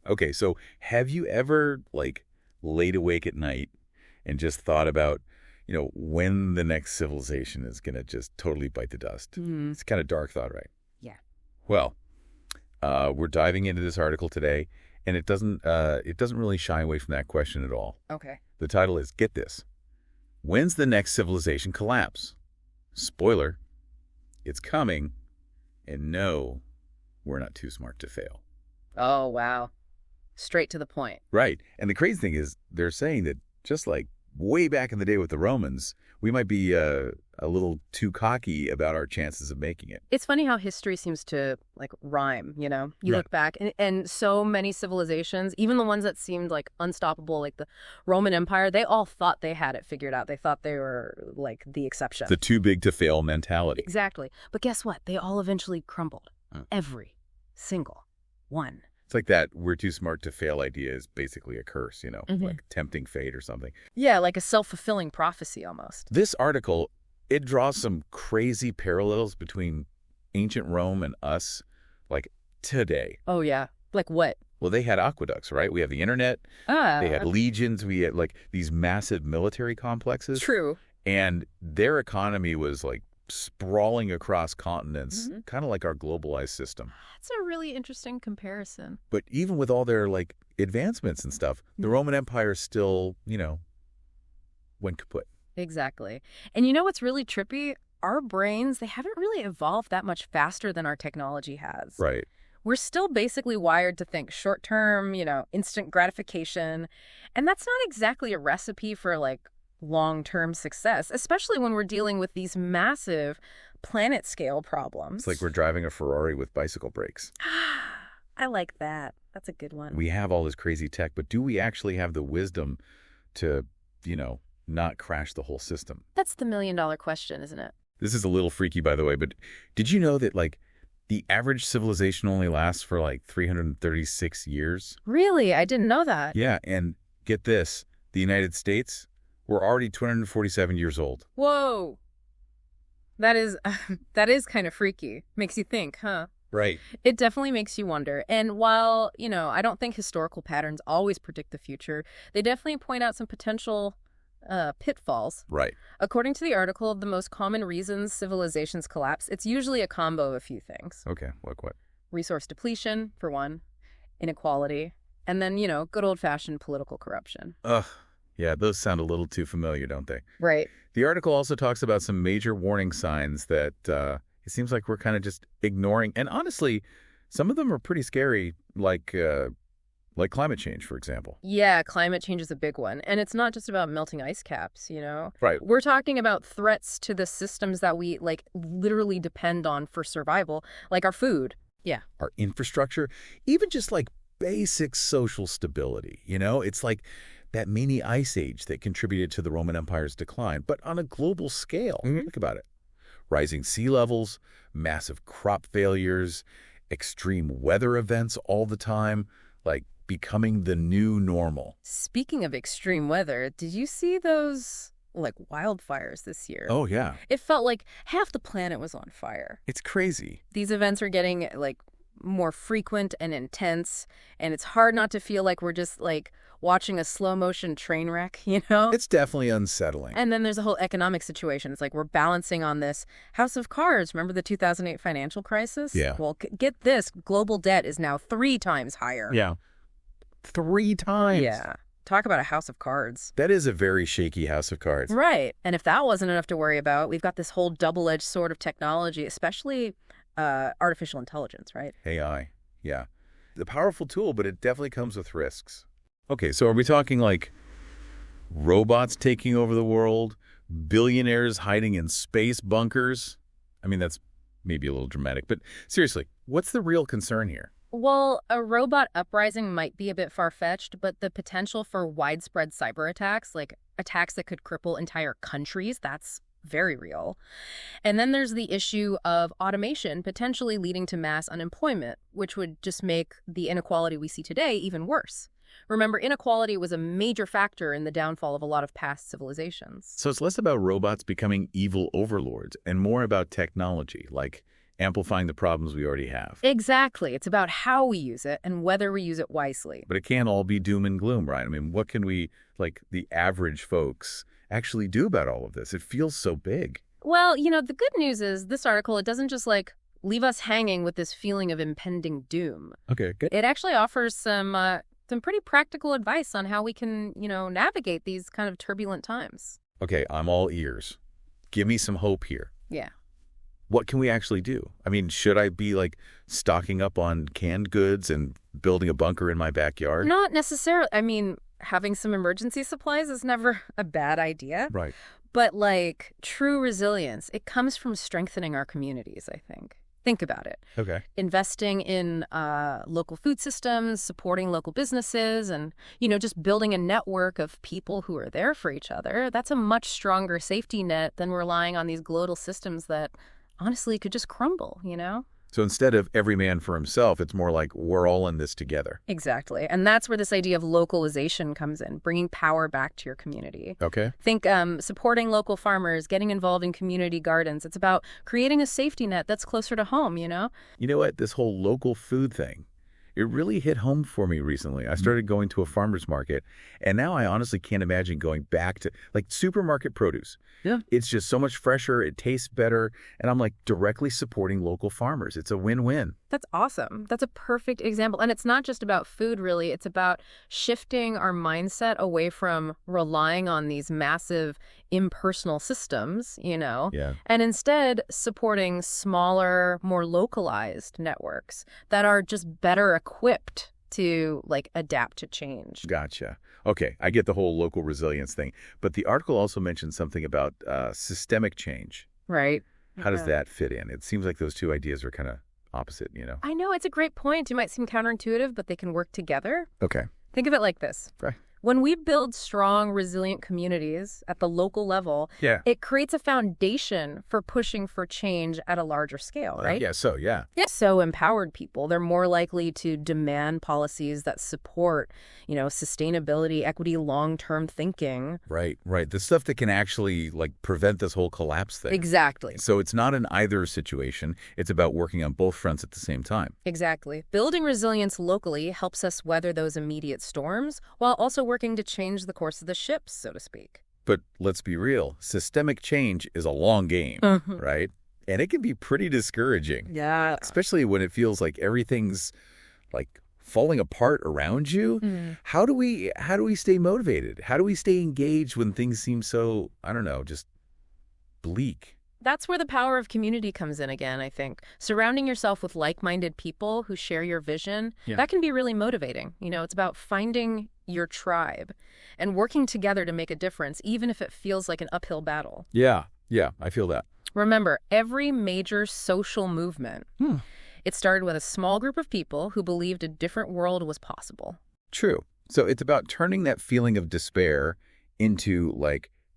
Okay, so have you ever, like, laid awake at night and just thought about, when the next civilization is going to just totally bite the dust? Mm, It's kind of dark thought, right? yeah. Well, we're diving into this article today, and it doesn't really shy away from that question at all. Okay. The title is, get this, when's the next civilization collapse? Spoiler, it's coming, and no, we're not too smart to fail. Oh, wow. Straight to the point. Right. And the crazy thing is they're saying that just like way back in the day with the Romans, we might be a little too cocky about our chances of making it. It's funny how history seems to, like, rhyme, you know? You Right. look back, and so many civilizations, even the ones that seemed, like, unstoppable, like the Roman Empire, they all thought they had it figured out. They thought they were, like, the exception. The too big to fail mentality. Exactly. But guess what? They all eventually crumbled. Every single one. It's like that we're too smart to fail idea is basically a curse, Mhm. like tempting fate or something. Yeah, like a self-fulfilling prophecy almost. This article, it draws some crazy parallels between ancient Rome and us, like today. Oh, yeah. Like what? Well, they had aqueducts, right? We have the internet. They had Ah, legions. We had like these massive military complexes. true. And their economy was like sprawling across continents, Mhm. kind of like our globalized system. That's a really interesting comparison. But even with all their like advancements and stuff, the Roman Empire still, went kaput. Exactly. And you know what's really trippy? Our brains, they haven't really evolved that much faster than our technology has. Right. We're still basically wired to think short term, instant gratification. And that's not exactly a recipe for, like, long-term success, especially when we're dealing with these massive planet-scale problems. It's like we're driving a Ferrari with bicycle brakes. I like that. That's a good one. We have all this crazy tech, but do we actually have the wisdom to, not crash the whole system? That's the million-dollar question, isn't it? This is a little freaky, by the way, but did you know that, like, the average civilization only lasts for, like, 336 years? Really? I didn't know that. Yeah, and get this, the United States, we're already 247 years old. Whoa. That is that is kind of freaky. Makes you think, huh? Right. It definitely makes you wonder. And while, I don't think historical patterns always predict the future, they definitely point out some potential pitfalls. Right. According to the article, the most common reasons civilizations collapse, it's usually a combo of a few things. Okay, like what? Resource depletion, for one, inequality, and then, good old-fashioned political corruption. Ugh. Yeah, those sound a little too familiar, don't they? Right. The article also talks about some major warning signs that it seems like we're kind of just ignoring. And honestly, some of them are pretty scary, like climate change, for example. Yeah, climate change is a big one. And it's not just about melting ice caps, Right. We're talking about threats to the systems that we, like, literally depend on for survival, like our food. Yeah. Our infrastructure, even just like basic social stability, It's like that mini ice age that contributed to the Roman Empire's decline, but on a global scale. Mhm. Think about it. Rising sea levels, massive crop failures, extreme weather events all the time, like becoming the new normal. Speaking of extreme weather, did you see those, like, wildfires this year? Oh, yeah. It felt like half the planet was on fire. It's crazy. These events are getting, like, more frequent and intense, and it's hard not to feel like we're just, like, watching a slow-motion train wreck, It's definitely unsettling. And then there's a whole economic situation. It's like we're balancing on this house of cards. Remember the 2008 financial crisis? Yeah. Well, get this. Global debt is now 3 times higher. Yeah. 3 times. Yeah. Talk about a house of cards. That is a very shaky house of cards. Right. And if that wasn't enough to worry about, we've got this whole double-edged sword of technology, especially artificial intelligence, right? AI. Yeah. The powerful tool, but it definitely comes with risks. Okay, so are we talking like robots taking over the world, billionaires hiding in space bunkers? I mean, that's maybe a little dramatic, but seriously, what's the real concern here? Well, a robot uprising might be a bit far-fetched, but the potential for widespread cyber attacks, like attacks that could cripple entire countries, that's very real. And then there's the issue of automation potentially leading to mass unemployment, which would just make the inequality we see today even worse. Remember, inequality was a major factor in the downfall of a lot of past civilizations. So it's less about robots becoming evil overlords and more about technology, like amplifying the problems we already have. Exactly. It's about how we use it and whether we use it wisely. But it can't all be doom and gloom, right? I mean, what can we, like the average folks, actually do about all of this? It feels so big. Well, the good news is this article, it doesn't just leave us hanging with this feeling of impending doom. Okay, good. It actually offers some pretty practical advice on how we can, navigate these kind of turbulent times. Okay, I'm all ears. Give me some hope here. Yeah. What can we actually do? I mean, should I be stocking up on canned goods and building a bunker in my backyard? Not necessarily. I mean, having some emergency supplies is never a bad idea. Right. But true resilience, it comes from strengthening our communities, I think. Think about it. Okay. Investing in local food systems, supporting local businesses, and, just building a network of people who are there for each other. That's a much stronger safety net than relying on these global systems that honestly could just crumble, So instead of every man for himself, it's more like we're all in this together. Exactly. And that's where this idea of localization comes in, bringing power back to your community. Okay. Think supporting local farmers, getting involved in community gardens. It's about creating a safety net that's closer to home, You know what? This whole local food thing, it really hit home for me recently. I started going to a farmer's market, and now I honestly can't imagine going back to supermarket produce. Yeah. It's just so much fresher. It tastes better. And I'm directly supporting local farmers. It's a win-win. That's awesome. That's a perfect example. And it's not just about food, really. It's about shifting our mindset away from relying on these massive impersonal systems, Yeah. and instead supporting smaller, more localized networks that are just better equipped to adapt to change. Gotcha. Okay, I get the whole local resilience thing. But the article also mentioned something about systemic change. Right. How does that fit in? It seems like those two ideas are kind of opposite, I know, it's a great point. It might seem counterintuitive, but they can work together. Okay. Think of it like this. Right. When we build strong, resilient communities at the local level, Yeah. it creates a foundation for pushing for change at a larger scale, right? Yeah, yeah. So empowered people, they're more likely to demand policies that support, sustainability, equity, long-term thinking. Right. The stuff that can actually prevent this whole collapse thing. Exactly. So it's not an either situation. It's about working on both fronts at the same time. Exactly. Building resilience locally helps us weather those immediate storms while also working to change the course of the ship, so to speak. But let's be real. Systemic change is a long game, right? And it can be pretty discouraging. Yeah. Especially when it feels like everything's falling apart around you. How do we stay motivated? How do we stay engaged when things seem so, I don't know, just bleak? That's where the power of community comes in again, I think. Surrounding yourself with like-minded people who share your vision, that can be really motivating. It's about finding your tribe and working together to make a difference, even if it feels like an uphill battle. Yeah, I feel that. Remember, every major social movement, it started with a small group of people who believed a different world was possible. True. So it's about turning that feeling of despair into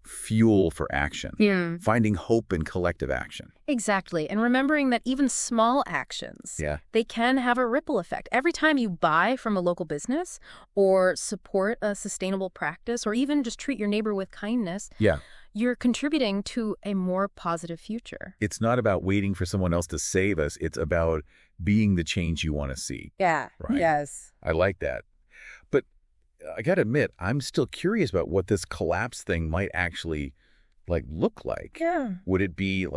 fuel for action, finding hope in collective action. Exactly. And remembering that even small actions, they can have a ripple effect. Every time you buy from a local business or support a sustainable practice or even just treat your neighbor with kindness, you're contributing to a more positive future. It's not about waiting for someone else to save us. It's about being the change you want to see. Yeah. Right? Yes. I like that. But I got to admit, I'm still curious about what this collapse thing might actually look like. Yeah. Would it be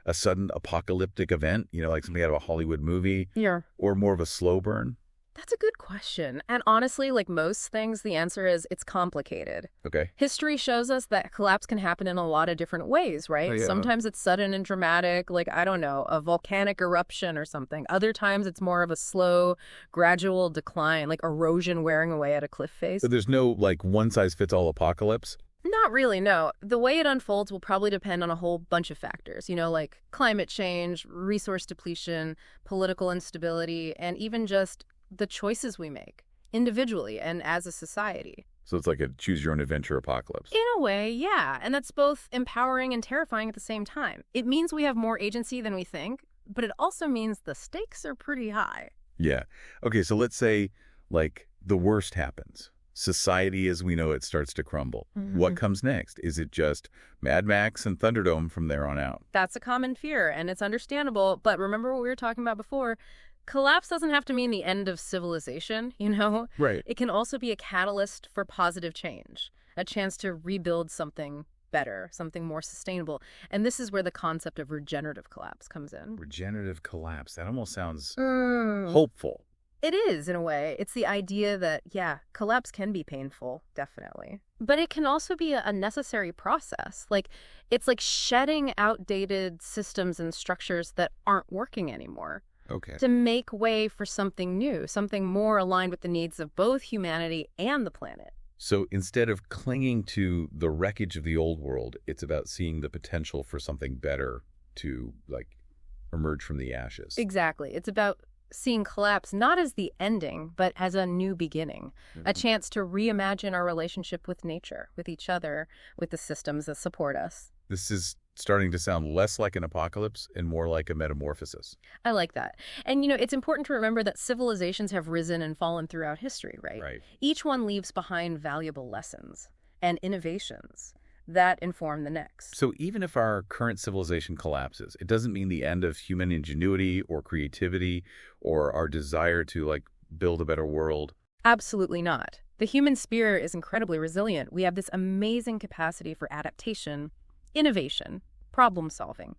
a sudden apocalyptic event, something out of a Hollywood movie? Yeah. Or more of a slow burn? That's a good question. And honestly, like most things, the answer is it's complicated. Okay. History shows us that collapse can happen in a lot of different ways, right? Oh, yeah. Sometimes it's sudden and dramatic, like, I don't know, a volcanic eruption or something. Other times it's more of a slow, gradual decline, like erosion wearing away at a cliff face. So there's no, one-size-fits-all apocalypse? Not really, no. The way it unfolds will probably depend on a whole bunch of factors, like climate change, resource depletion, political instability, and even just the choices we make individually and as a society. So it's like a choose-your-own-adventure apocalypse. In a way, yeah. And that's both empowering and terrifying at the same time. It means we have more agency than we think, but it also means the stakes are pretty high. Yeah. Okay, so let's say, the worst happens. society as we know it starts to crumble. What Mhm. comes next? Is it just Mad Max and Thunderdome from there on out? That's a common fear, and it's understandable. But remember what we were talking about before? Collapse doesn't have to mean the end of civilization, you know? Right. It can also be a catalyst for positive change, a chance to rebuild something better, something more sustainable. And this is where the concept of regenerative collapse comes in. Regenerative collapse. That almost sounds Mm. hopeful. It is, in a way. It's the idea that, yeah, collapse can be painful, definitely. But it can also be a necessary process. Like, it's like shedding outdated systems and structures that aren't working anymore Okay. to make way for something new, something more aligned with the needs of both humanity and the planet. So instead of clinging to the wreckage of the old world, it's about seeing the potential for something better to, like, emerge from the ashes. Exactly. It's about seeing collapse not as the ending, but as a new beginning, a chance to reimagine our relationship with nature, with each other, with the systems that support us. This is starting to sound less like an apocalypse and more like a metamorphosis. I like that. And, it's important to remember that civilizations have risen and fallen throughout history, right? Right. Each one leaves behind valuable lessons and innovations that inform the next. So even if our current civilization collapses, it doesn't mean the end of human ingenuity or creativity or our desire to, like, build a better world. Absolutely not. The human spirit is incredibly resilient. We have this amazing capacity for adaptation, innovation, problem solving.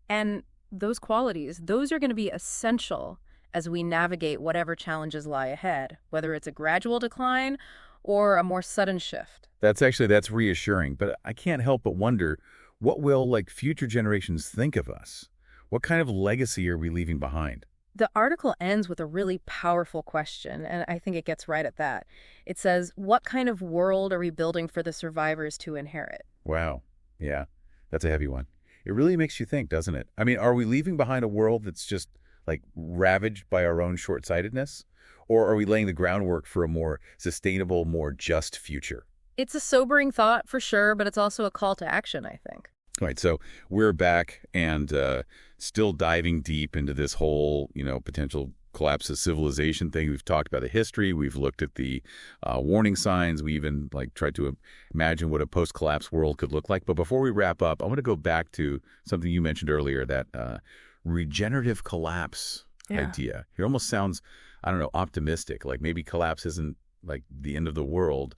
And those qualities, those are going to be essential as we navigate whatever challenges lie ahead, whether it's a gradual decline or a more sudden shift. That's reassuring, but I can't help but wonder, what will, like, future generations think of us? What kind of legacy are we leaving behind? The article ends with a really powerful question, and I think it gets right at that. It says, what kind of world are we building for the survivors to inherit? Wow. Yeah, that's a heavy one. It really makes you think, doesn't it? I mean, are we leaving behind a world that's just, like, ravaged by our own short-sightedness? Or are we laying the groundwork for a more sustainable, more just future? It's a sobering thought for sure, but it's also a call to action, I think. All right, so we're back and still diving deep into this whole, potential collapse of civilization thing. We've talked about the history. We've looked at the warning signs. We even, like, tried to imagine what a post-collapse world could look like. But before we wrap up, I want to go back to something you mentioned earlier, that regenerative collapse idea. It almost sounds, I don't know, optimistic. Like maybe collapse isn't, like, the end of the world,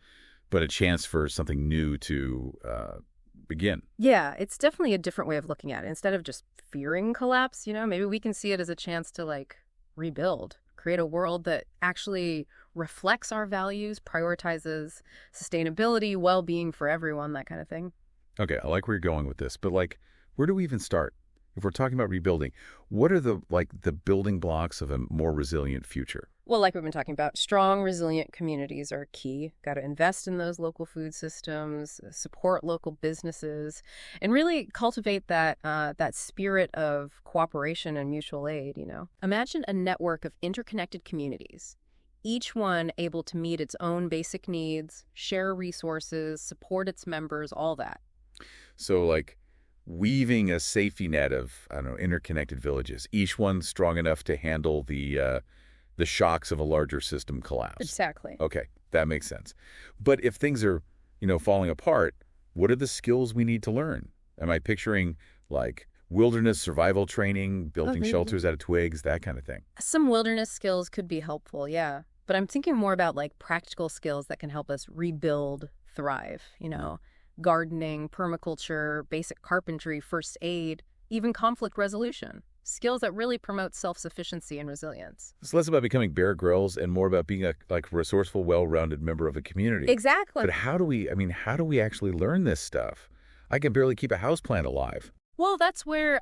but a chance for something new to begin. Yeah, it's definitely a different way of looking at it. Instead of just fearing collapse, maybe we can see it as a chance to, like, rebuild, create a world that actually reflects our values, prioritizes sustainability, well-being for everyone, that kind of thing. Okay, I like where you're going with this, but, like, where do we even start? If we're talking about rebuilding, what are the building blocks of a more resilient future? Well, like we've been talking about, strong, resilient communities are key. Got to invest in those local food systems, support local businesses, and really cultivate that spirit of cooperation and mutual aid, Imagine a network of interconnected communities, each one able to meet its own basic needs, share resources, support its members, all that. So, like, weaving a safety net of, I don't know, interconnected villages, each one strong enough to handle the shocks of a larger system collapse. Exactly. Okay, that makes sense. But if things are, falling apart, what are the skills we need to learn? Am I picturing, like, wilderness survival training, building shelters out of twigs, that kind of thing? Some wilderness skills could be helpful, yeah. But I'm thinking more about, like, practical skills that can help us rebuild, thrive, gardening, permaculture, basic carpentry, first aid, even conflict resolution. Skills that really promote self-sufficiency and resilience. It's less about becoming Bear Grylls and more about being a, like, resourceful, well-rounded member of a community. Exactly. But how do we actually learn this stuff? I can barely keep a houseplant alive. Well, that's where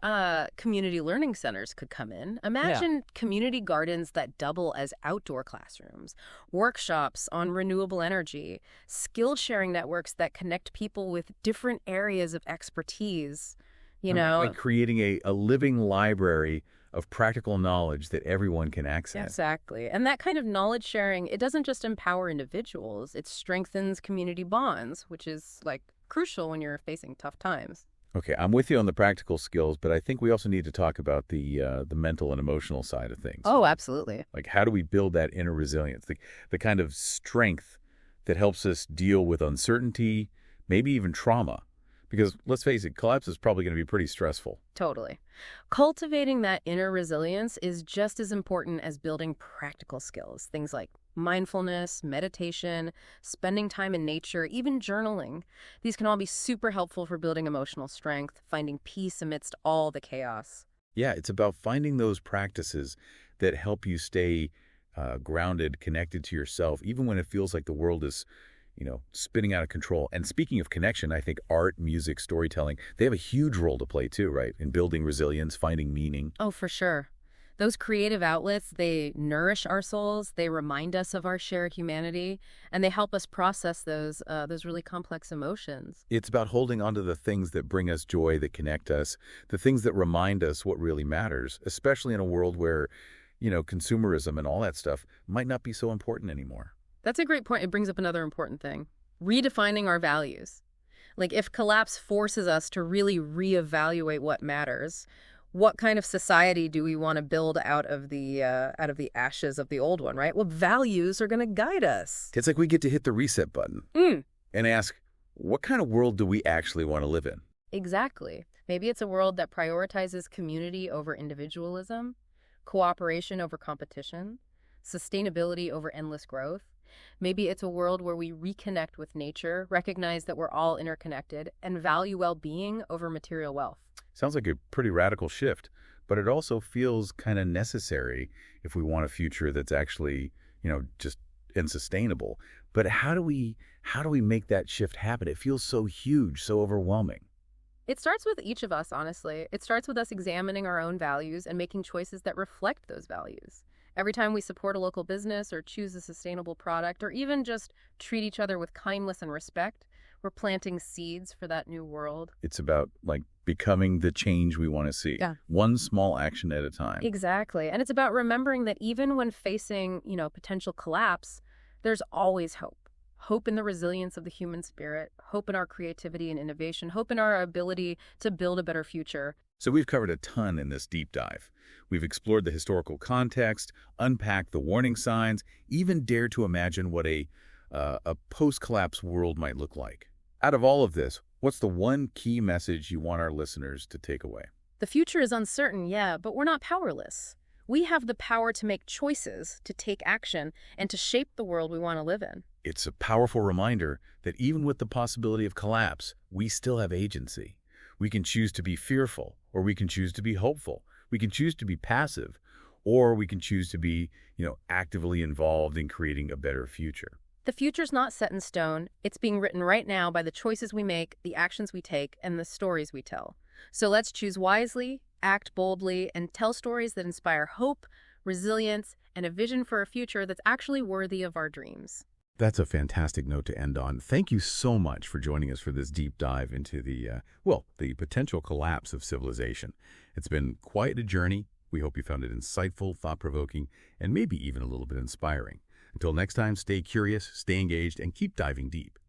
community learning centers could come in. Imagine community gardens that double as outdoor classrooms, workshops on renewable energy, skill-sharing networks that connect people with different areas of expertise, Like creating a living library of practical knowledge that everyone can access. Exactly. And that kind of knowledge sharing, it doesn't just empower individuals, it strengthens community bonds, which is, like, crucial when you're facing tough times. Okay, I'm with you on the practical skills, but I think we also need to talk about the mental and emotional side of things. Oh, absolutely. Like, how do we build that inner resilience, the kind of strength that helps us deal with uncertainty, maybe even trauma. Because let's face it, collapse is probably going to be pretty stressful. Totally. Cultivating that inner resilience is just as important as building practical skills, things like mindfulness, meditation, spending time in nature, even journaling. These can all be super helpful for building emotional strength, finding peace amidst all the chaos. Yeah, it's about finding those practices that help you stay grounded, connected to yourself, even when it feels like the world is spinning out of control. And speaking of connection, I think art, music, storytelling, they have a huge role to play too, right? In building resilience, finding meaning. Oh, for sure. Those creative outlets, they nourish our souls, they remind us of our shared humanity, and they help us process those really complex emotions. It's about holding on to the things that bring us joy, that connect us, the things that remind us what really matters, especially in a world where, consumerism and all that stuff might not be so important anymore. That's a great point. It brings up another important thing. Redefining our values. Like if collapse forces us to really reevaluate what matters, what kind of society do we want to build out of the ashes of the old one, right? Well, values are going to guide us. It's like we get to hit the reset button and ask, what kind of world do we actually want to live in? Exactly. Maybe it's a world that prioritizes community over individualism, cooperation over competition, sustainability over endless growth. Maybe it's a world where we reconnect with nature, recognize that we're all interconnected, and value well-being over material wealth. Sounds like a pretty radical shift, but it also feels kind of necessary if we want a future that's actually, just and sustainable. But how do we make that shift happen? It feels so huge, so overwhelming. It starts with each of us, honestly. It starts with us examining our own values and making choices that reflect those values. Every time we support a local business or choose a sustainable product or even just treat each other with kindness and respect, we're planting seeds for that new world. It's about becoming the change we want to see. Yeah. One small action at a time. Exactly. And it's about remembering that even when facing, potential collapse, there's always hope. Hope in the resilience of the human spirit, hope in our creativity and innovation, hope in our ability to build a better future. So we've covered a ton in this deep dive. We've explored the historical context, unpacked the warning signs, even dared to imagine what a post-collapse world might look like. Out of all of this, what's the one key message you want our listeners to take away? The future is uncertain, yeah, but we're not powerless. We have the power to make choices, to take action, and to shape the world we want to live in. It's a powerful reminder that even with the possibility of collapse, we still have agency. We can choose to be fearful, or we can choose to be hopeful. We can choose to be passive, or we can choose to be, actively involved in creating a better future. The future's not set in stone. It's being written right now by the choices we make, the actions we take, and the stories we tell. So let's choose wisely, act boldly, and tell stories that inspire hope, resilience, and a vision for a future that's actually worthy of our dreams. That's a fantastic note to end on. Thank you so much for joining us for this deep dive into the potential collapse of civilization. It's been quite a journey. We hope you found it insightful, thought-provoking, and maybe even a little bit inspiring. Until next time, stay curious, stay engaged, and keep diving deep.